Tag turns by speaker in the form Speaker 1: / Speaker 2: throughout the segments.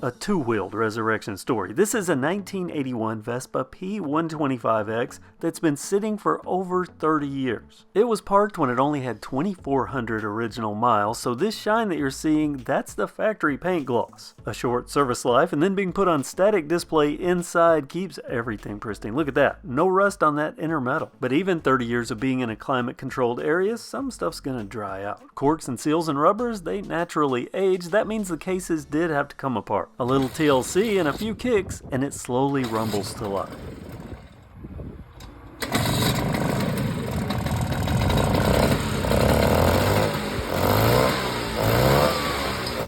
Speaker 1: A two-wheeled resurrection story. This is a 1981 Vespa P125X that's been sitting for over 30 years. It was parked when it only had 2,400 original miles, so this shine that you're seeing, that's the factory paint gloss. A short service life and then being put on static display inside keeps everything pristine. Look at that. No rust on that inner metal. But even 30 years of being in a climate-controlled area, some stuff's gonna dry out. Corks and seals and rubbers, they naturally age. That means the cases did have to come apart. A little TLC and a few kicks, and it slowly rumbles to life.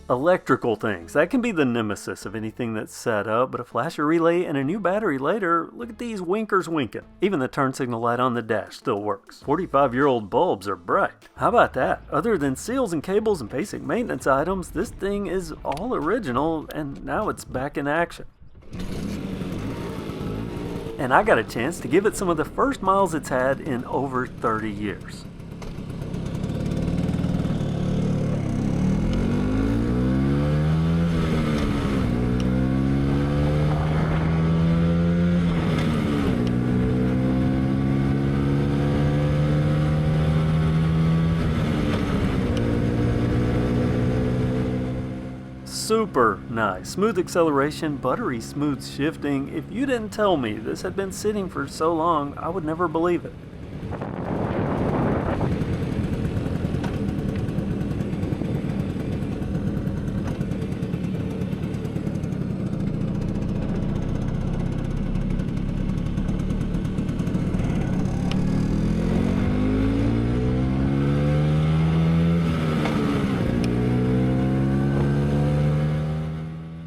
Speaker 1: Electrical things, that can be the nemesis of anything that's set up, but a flasher relay and a new battery later, look at these winkers winking. Even the turn signal light on the dash still works. 45-year-old bulbs are bright. How about that? Other than seals and cables and basic maintenance items, this thing is all original, and now it's back in action. And I got a chance to give it some of the first miles it's had in over 30 years. Super nice. Smooth acceleration, buttery smooth shifting. If you didn't tell me this had been sitting for so long, I would never believe it.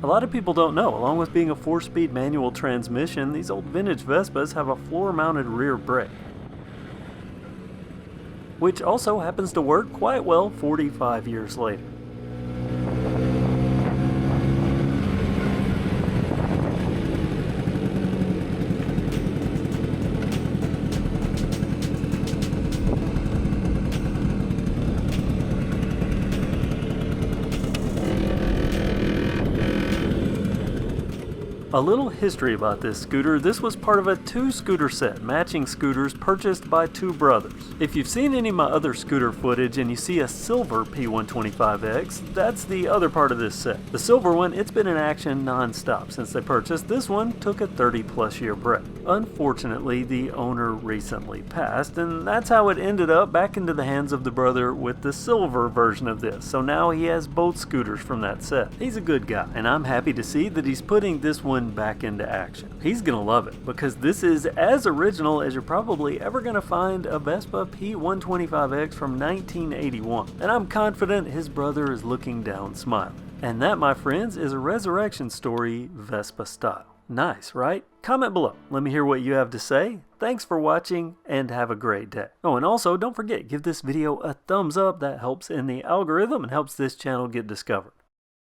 Speaker 1: A lot of people don't know, along with being a 4-speed manual transmission, these old vintage Vespas have a floor-mounted rear brake, which also happens to work quite well 45 years later. A little history about this scooter. This was part of a 2-scooter set, matching scooters purchased by two brothers. If you've seen any of my other scooter footage and you see a silver P125X, that's the other part of this set. The silver one, it's been in action non-stop since they purchased. This one took a 30-plus year break. Unfortunately, the owner recently passed, and that's how it ended up back into the hands of the brother with the silver version of this. So now he has both scooters from that set. He's a good guy, and I'm happy to see that he's putting this one back into action. He's gonna love it because this is as original as you're probably ever gonna find a Vespa P125X from 1981. And I'm confident his brother is looking down smiling. And that, my friends, is a resurrection story Vespa style. Nice, right? Comment below. Let me hear what you have to say. Thanks for watching and have a great day. Oh, and also don't forget, give this video a thumbs up. That helps in the algorithm and helps this channel get discovered.